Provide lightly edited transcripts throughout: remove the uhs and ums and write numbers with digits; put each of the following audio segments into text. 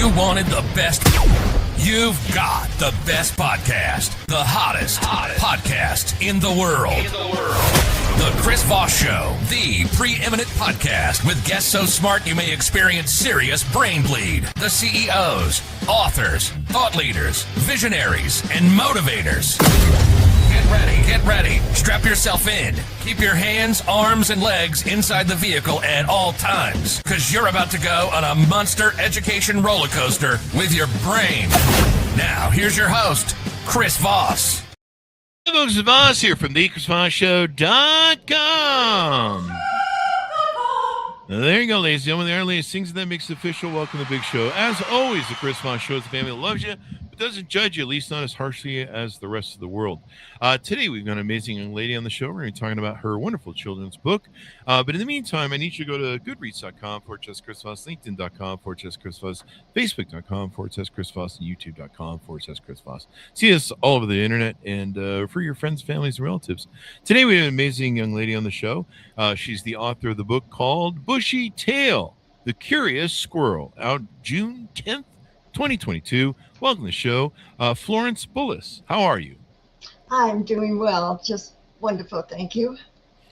You wanted the best. You've got the best podcast. The hottest podcast in the world. The Chris Voss Show, the preeminent podcast with guests so smart you may experience serious brain bleed. The CEOs, authors, thought leaders, visionaries, and motivators. Get ready. Strap yourself in. Keep your hands, arms, and legs inside the vehicle at all times, because you're about to go on a monster education roller coaster with your brain. Now, here's your host, Chris Voss. Hey folks, it's Voss here from thechrisvossshow.com. There you go, ladies and gentlemen. There are ladies, things that makes it official. Welcome to the big show. As always, the Chris Voss Show is a family that loves you, but doesn't judge you, at least not as harshly as the rest of the world. Today, we've got an amazing young lady on the show. We're going to be talking about her wonderful children's book. But in the meantime, I need you to go to goodreads.com/Chris Voss, LinkedIn.com/Chris Voss, Facebook.com/Chris Voss, and YouTube.com/Chris Voss. See us all over the internet and for your friends, families, and relatives. Today, we have an amazing young lady on the show. She's the author of the book called Bushy Tail, The Curious Squirrel, out June 10th, 2022. Welcome to the show, Florence Bullis. How are you? I'm doing well. Just wonderful. Thank you.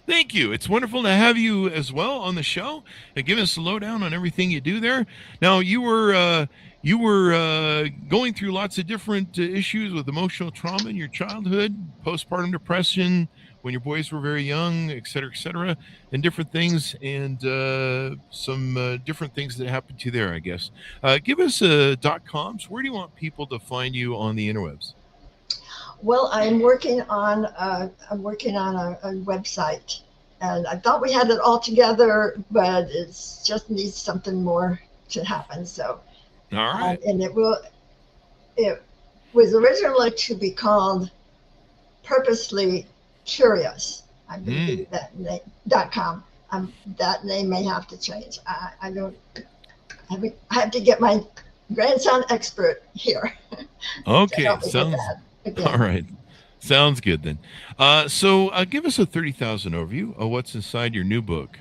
Thank you. It's wonderful to have you as well on the show and give us a lowdown on everything you do there. Now, you were going through lots of different issues with emotional trauma in your childhood, postpartum depression, when your boys were very young, et cetera, and different things, and some different things that happened to you there, I guess. Give us .coms. Where do you want people to find you on the interwebs? Well, I'm working on a website, and I thought we had it all together, but it just needs something more to happen. So, all right. And it was originally to be called Purposely Curious. I believe that name, .com. That name may have to change. I have to get my grandson expert here. Okay, sounds all right. Sounds good then. So give us a 30,000 overview of what's inside your new book.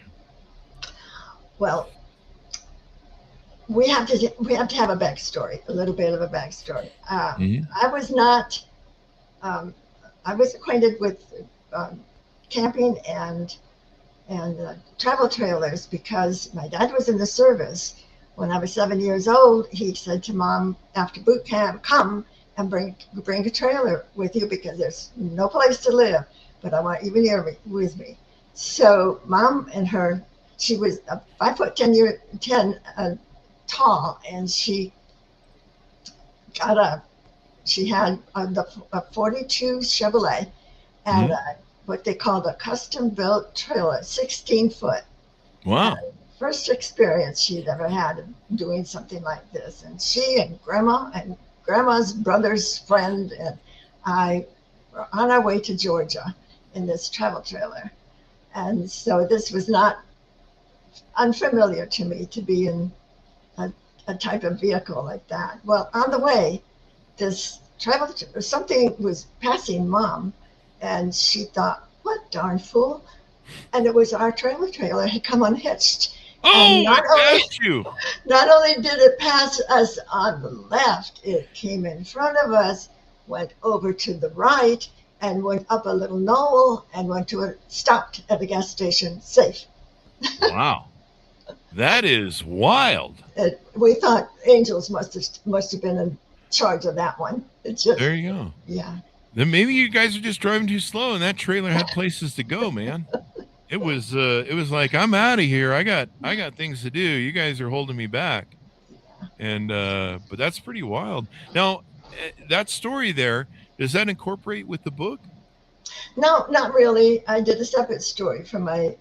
Well, we have to have a backstory, a little bit of a backstory. I was acquainted with camping and travel trailers because my dad was in the service. When I was 7 years old, he said to Mom, after boot camp, come and bring a trailer with you because there's no place to live, but I want you with me. So Mom and her, she was 5'10" tall, and she had a 42 Chevrolet and what they called a custom-built trailer, 16-foot. Wow. First experience she'd ever had of doing something like this. And she and Grandma's brother's friend and I were on our way to Georgia in this travel trailer. And so this was not unfamiliar to me to be in a type of vehicle like that. Well, on the way, something was passing Mom, and she thought, what darn fool? And it was our trailer had come unhitched. Oh, not only did it pass us on the left, it came in front of us, went over to the right, and went up a little knoll and stopped at a gas station safe. Wow. That is wild. We thought angels must have been in charge of that one. There you go. Yeah. Then maybe you guys are just driving too slow, and that trailer had places to go, man. It was like, I'm out of here. I got things to do. You guys are holding me back. And but that's pretty wild. Now, that story there, does that incorporate with the book? No, not really. I did a separate story for my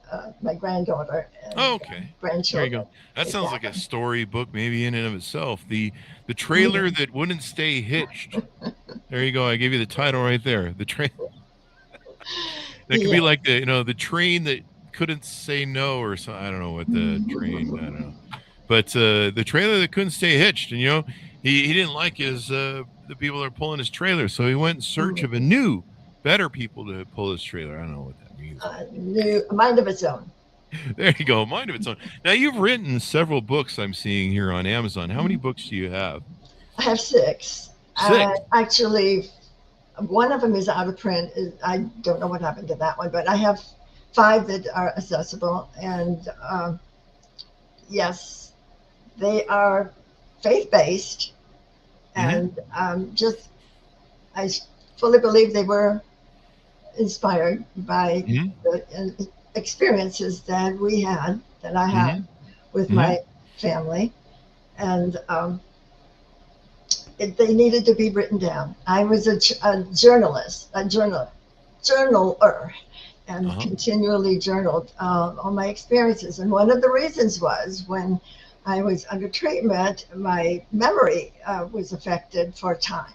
granddaughter and grandchildren. There you go. That sounds like a storybook maybe in and of itself. The trailer that wouldn't stay hitched. There you go. I gave you the title right there. The trailer. That could be like the train that couldn't say no or something. I don't know what the train, I don't know. But the trailer that couldn't stay hitched. And, he didn't like the people that are pulling his trailer. So he went in search of better people to pull his trailer. I don't know what that means. A mind of its own. There you go. Mind of its own. Now, you've written several books I'm seeing here on Amazon. How many books do you have? I have six. Six. Actually, one of them is out of print. I don't know what happened to that one, but I have five that are accessible. And yes, they are faith-based. And just, I fully believe they were inspired by the experiences that we had, that I had with my family. And they needed to be written down. I was a journaler, and continually journaled all my experiences. And one of the reasons was when I was under treatment, my memory was affected for a time.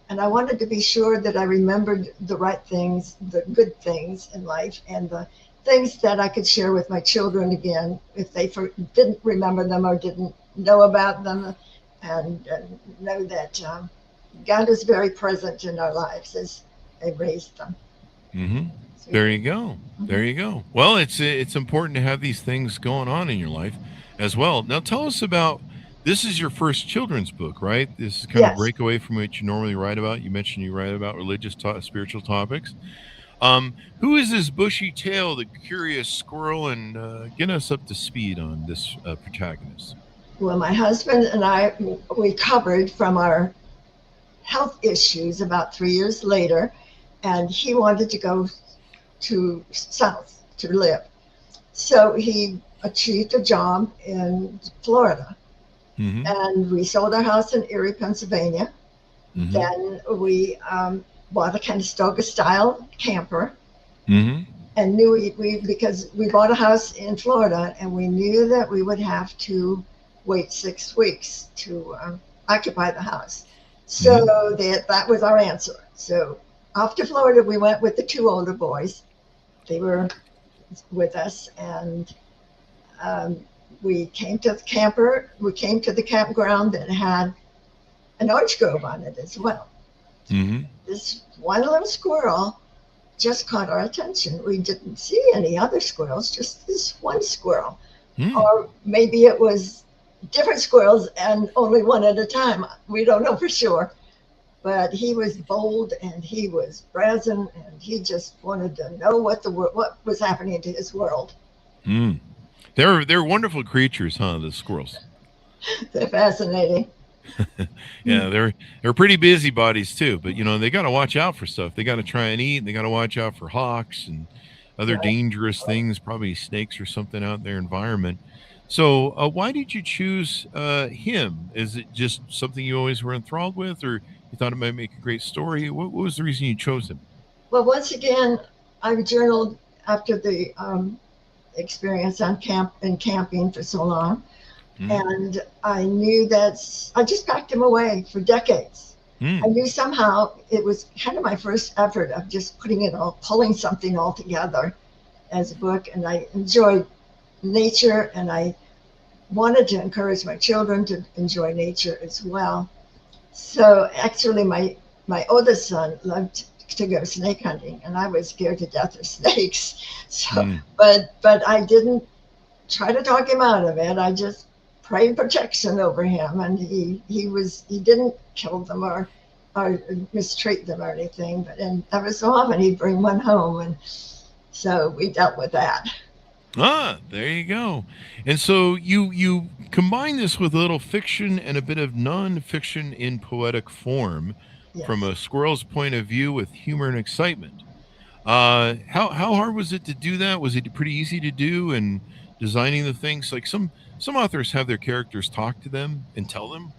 And I wanted to be sure that I remembered the right things, the good things in life, and the things that I could share with my children again if they didn't remember them or didn't know about them, and know that God is very present in our lives as I raised them. There you go. There you go. Well, it's important to have these things going on in your life as well. Now, tell us about, this is your first children's book, right? This is kind of break away from what you normally write about. You mentioned you write about religious, spiritual topics. Who is this bushy tail, the curious squirrel, and get us up to speed on this protagonist? Well, my husband and I recovered from our health issues about 3 years later, and he wanted to go to South to live. So he achieved a job in Florida. And we sold our house in Erie, Pennsylvania. Then we bought a Conestoga-style camper, and knew because we bought a house in Florida, and we knew that we would have to wait 6 weeks to occupy the house. So that was our answer. So off to Florida we went with the two older boys. They were with us, and we came to the camper. We came to the campground that had an orange grove on it as well. This one little squirrel just caught our attention. We didn't see any other squirrels, just this one squirrel. Or maybe it was different squirrels and only one at a time. We don't know for sure. But he was bold, and he was brazen, and he just wanted to know what was happening to his world. They're wonderful creatures, huh? The squirrels. They're fascinating. Yeah, they're pretty busybodies too. But they got to watch out for stuff. They got to try and eat. They got to watch out for hawks and other dangerous things, probably snakes or something out in their environment. So, why did you choose him? Is it just something you always were enthralled with, or you thought it might make a great story? What was the reason you chose him? Well, once again, I journaled after the experience on camping for so long. And I knew that I just packed him away for decades. I knew somehow it was kind of my first effort of just pulling something all together as a book. And I enjoyed nature, and I wanted to encourage my children to enjoy nature as well. So actually my oldest son loved to go snake hunting, and I was scared to death of snakes. So, but I didn't try to talk him out of it. I just prayed protection over him, and he didn't kill them or mistreat them or anything. And every so often he'd bring one home, and so we dealt with that. There you go. And so you combine this with a little fiction and a bit of non-fiction in poetic form. Yes. From a squirrel's point of view with humor and excitement. How hard was it to do that? Was it pretty easy to do, and designing the things? Like some authors have their characters talk to them and tell them,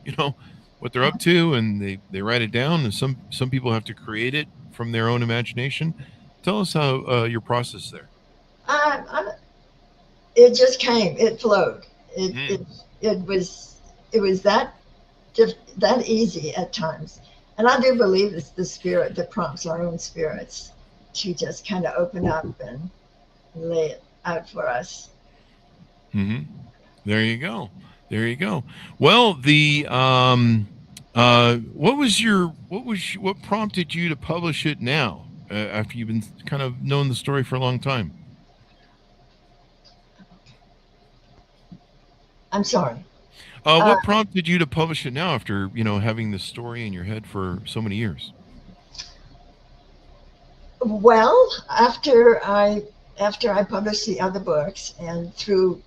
what they're up to, and they write it down, and some people have to create it from their own imagination. Tell us how your process there. It just came. It flowed. It was that easy at times. And I do believe it's the spirit that prompts our own spirits to just kind of open up and lay it out for us. There you go. Well, what prompted you to publish it now, after you've been kind of known the story for a long time? I'm sorry. What prompted you to publish it now after, having this story in your head for so many years? Well, after I published the other books, and through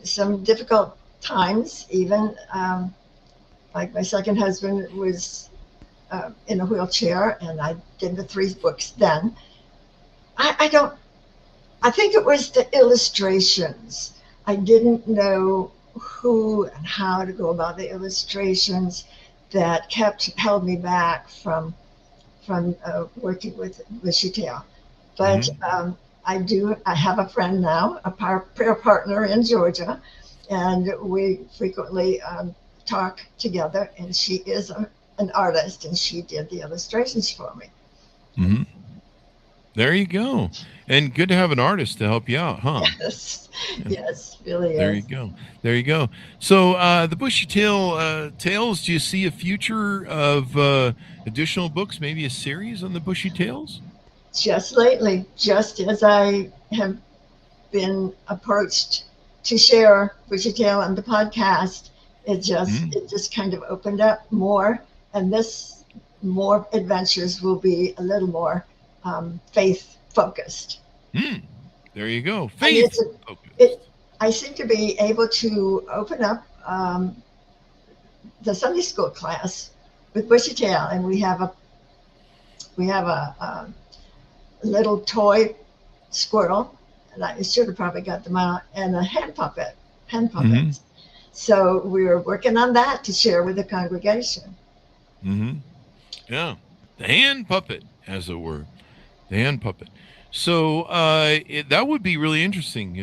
some difficult times, even like my second husband was in a wheelchair, and I did the 3 books then. I don't. I think it was the illustrations. I didn't know who and how to go about the illustrations that held me back from working with Chitel. But I have a friend now, a prayer partner in Georgia, and we frequently talk together. And she is an artist, and she did the illustrations for me. Mm-hmm. There you go. And good to have an artist to help you out, huh? Yes, really is. There you go. So the Bushy Tail Tales, do you see a future of additional books, maybe a series on the Bushy Tails? Just lately, just as I have been approached to share Bushy Tail on the podcast, it just kind of opened up more, and this more adventures will be a little more faith focused. There you go. Faith focused. I seem to be able to open up the Sunday school class with Bushy Tail, and we have a little toy squirrel, and I should have probably got them out, and a hand puppet. So we're working on that to share with the congregation. Yeah, the hand puppet, as it were. The hand puppet. So that would be really interesting.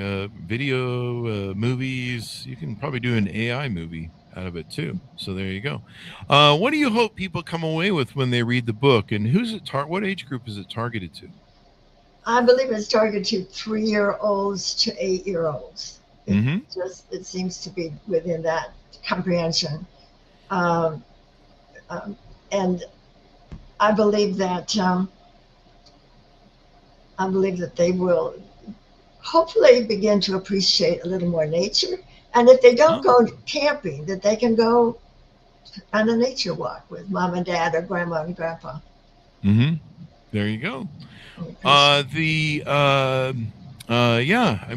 Video, movies. You can probably do an AI movie out of it too. So there you go. What do you hope people come away with when they read the book? And who's it? What age group is it targeted to? I believe it's targeted to 3-year-olds to 8-year-olds. It seems to be within that comprehension, and I believe that. I believe that they will hopefully begin to appreciate a little more nature. And if they don't go camping, that they can go on a nature walk with mom and dad or grandma and grandpa. There you go. I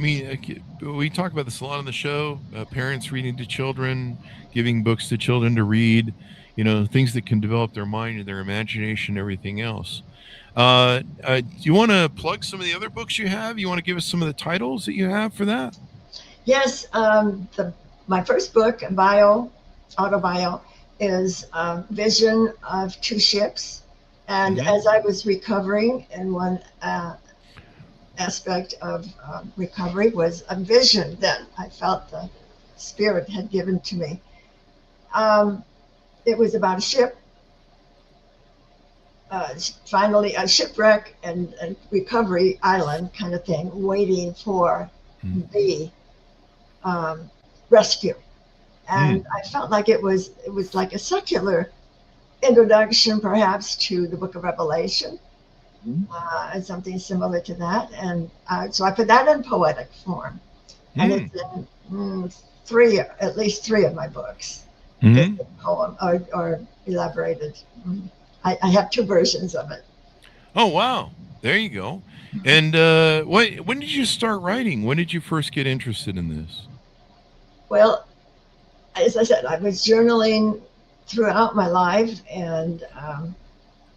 mean, we talk about this a lot on the show. Parents reading to children, giving books to children to read, things that can develop their mind and their imagination, and everything else. Do you want to plug some of the other books you have? You want to give us some of the titles that you have for that? Yes. My first book, autobio, is Vision of Two Ships. And as I was recovering, and one aspect of recovery was a vision that I felt the Spirit had given to me. It was about a ship. Finally a shipwreck and recovery island kind of thing, waiting for the rescue. And I felt like it was like a secular introduction perhaps to the book of Revelation, and something similar to that. And so I put that in poetic form, and it's in at least three of my books, poem or elaborated. I have 2 versions of it. Oh, wow. There you go. And when did you start writing? When did you first get interested in this? Well, as I said, I was journaling throughout my life. And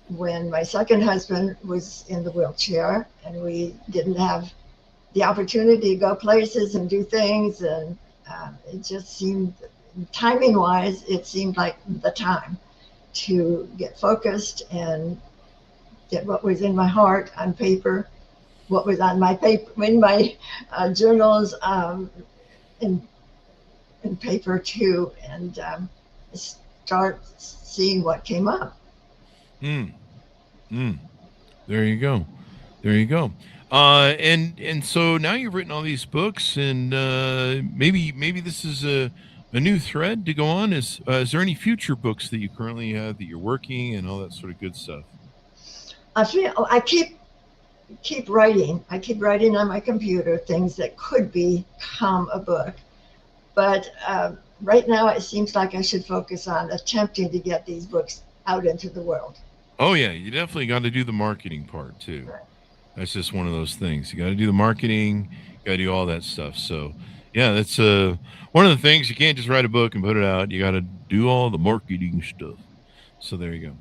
when my second husband was in the wheelchair and we didn't have the opportunity to go places and do things, and it just seemed, timing-wise, it seemed like the time to get focused and get what was in my heart on paper, what was on my paper, in my journals, in paper too, and start seeing what came up. There you go. And so now you've written all these books, and maybe this is a new thread to go on. Is there any future books that you currently have that you're working and all that sort of good stuff? I keep writing. I keep writing on my computer things that could become a book. But right now, it seems like I should focus on attempting to get these books out into the world. Oh yeah, you definitely got to do the marketing part too. Right. That's just one of those things. You got to do the marketing, you got to do all that stuff. So, yeah, that's one of the things. You can't just write a book and put it out. You got to do all the marketing stuff. So there you go.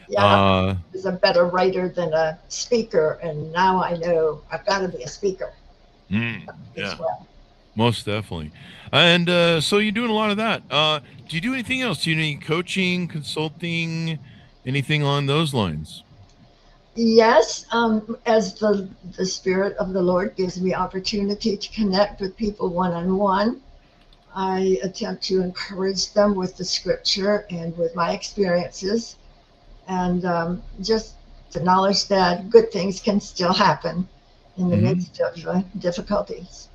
Yeah, I was a better writer than a speaker, and now I know I've got to be a speaker yeah, as well. most definitely. And so you're doing a lot of that. Do you do anything else? Do you do any coaching, consulting, anything along those lines? Yes, as the Spirit of the Lord gives me opportunity to connect with people one-on-one, I attempt to encourage them with the scripture and with my experiences, and just the knowledge that good things can still happen in the midst of difficulties.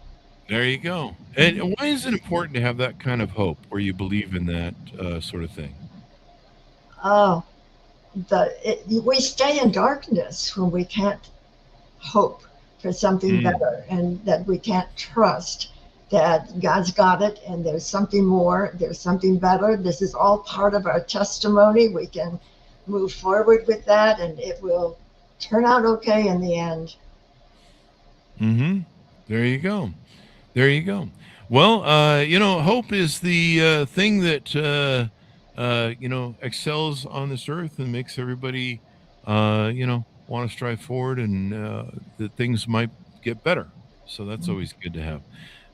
There you go. And why is it important to have that kind of hope where you believe in that sort of thing? Oh, we stay in darkness when we can't hope for something better, and that we can't trust that God's got it and there's something more, there's something better. This is all part of our testimony. We can move forward with that, and it will turn out okay in the end. There you go. There you go. Well, hope is the thing that excels on this earth and makes everybody, want to strive forward, and that things might get better. So that's always good to have,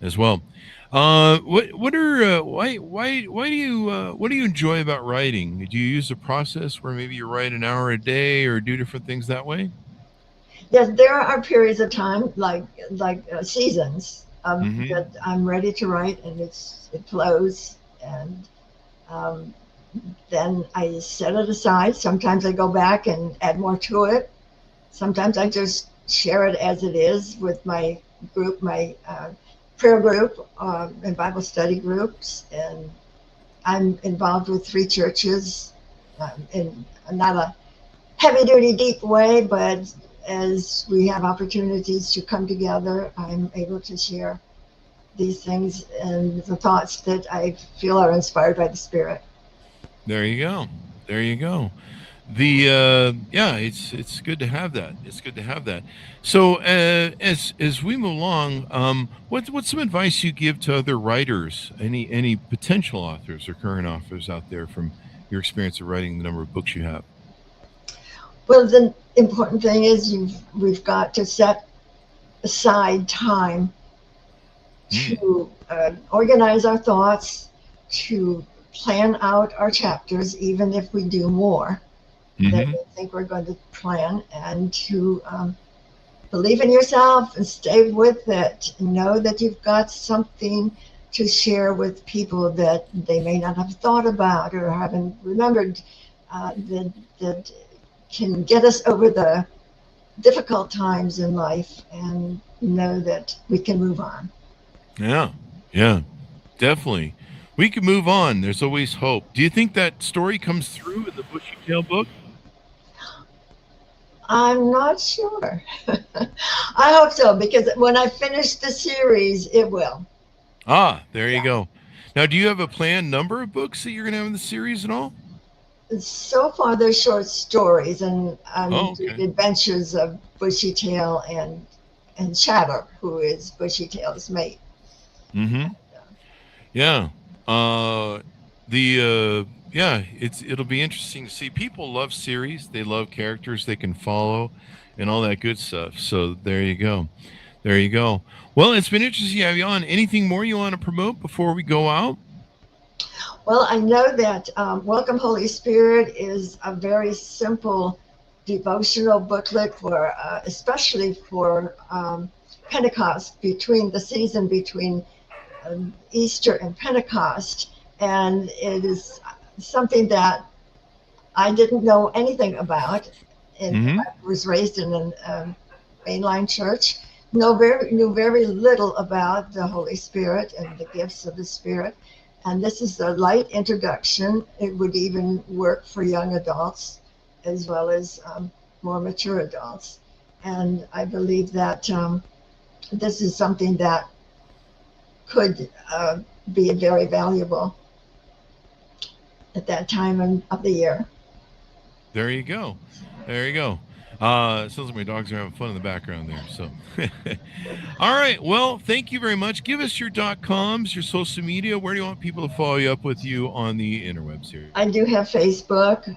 as well. What do you enjoy about writing? Do you use a process where maybe you write an hour a day or do different things that way? Yes, there are periods of time like seasons Mm-hmm. that I'm ready to write, and it flows, and um, then I set it aside. Sometimes I go back and add more to it. Sometimes I just share it as it is with my group, my prayer group, and Bible study groups. And I'm involved with 3 churches in not a heavy duty, deep way, but as we have opportunities to come together, I'm able to share these things and the thoughts that I feel are inspired by the Spirit. There you go. There you go. It's good to have that. It's good to have that. So as we move along, what's some advice you give to other writers, any potential authors or current authors out there from your experience of writing the number of books you have? Well, the important thing is we've got to set aside time to organize our thoughts, to plan out our chapters, even if we do more than we think we're going to plan, and to believe in yourself and stay with it. Know that you've got something to share with people that they may not have thought about or haven't remembered, that can get us over the difficult times in life, and know that we can move on. Yeah, definitely. We can move on. There's always hope. Do you think that story comes through in the Bushy Tail book? I'm not sure. I hope so, because when I finish the series, it will. There you go. Now, do you have a planned number of books that you're going to have in the series and all? So far, they're short stories, and Okay. the adventures of Bushy Tail and Chatter, who is Bushy Tail's mate. Yeah. It'll be interesting to see. People love series. They love characters they can follow and all that good stuff. So there you go. There you go. Well, it's been interesting to have you on. Anything more you want to promote before we go out? Well, I know that Welcome Holy Spirit is a very simple devotional booklet for, especially for Pentecost, between the season between Easter and Pentecost, and it is something that I didn't know anything about, and I was raised in a mainline church. Knew very little about the Holy Spirit and the gifts of the Spirit, and this is a light introduction. It would even work for young adults as well as more mature adults, and I believe that this is something that could be very valuable at that time of the year. There you go. There you go. Sounds like my dogs are having fun in the background there. So, all right. Well, thank you very much. Give us your .coms, your social media. Where do you want people to follow you up with you on the interwebs here? I do have Facebook.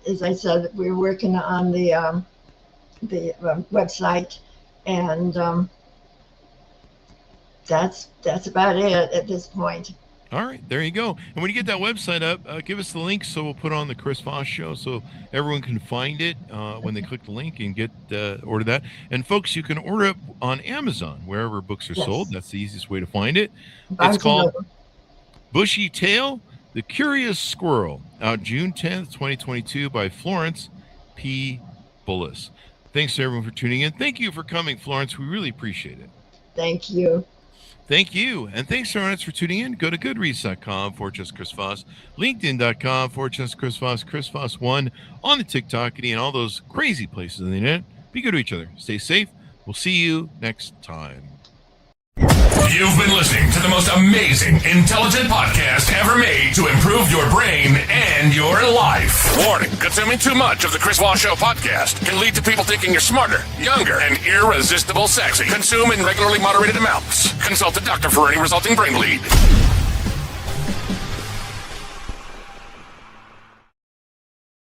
As I said, we're working on the website, and that's about it at this point. All right, there you go. And when you get that website up, give us the link so we'll put it on the Chris Voss Show so everyone can find it when they click the link and get order that. And folks, you can order it on Amazon, wherever books are sold. That's the easiest way to find it. It's called Bushy Tail, The Curious Squirrel, out June 10th, 2022 by Florence P. Bullis. Thanks to everyone for tuning in. Thank you for coming, Florence. We really appreciate it. Thank you. Thank you. And thanks, Florence, for tuning in. Go to goodreads.com/Chris Voss, LinkedIn.com/Chris Voss, Chris Voss1 on the TikTok and all those crazy places on the internet. Be good to each other. Stay safe. We'll see you next time. You've been listening to the most amazing, intelligent podcast ever made to improve your brain and your life. Warning, consuming too much of the Chris Voss Show podcast can lead to people thinking you're smarter, younger, and irresistible sexy. Consume in regularly moderated amounts. Consult a doctor for any resulting brain bleed.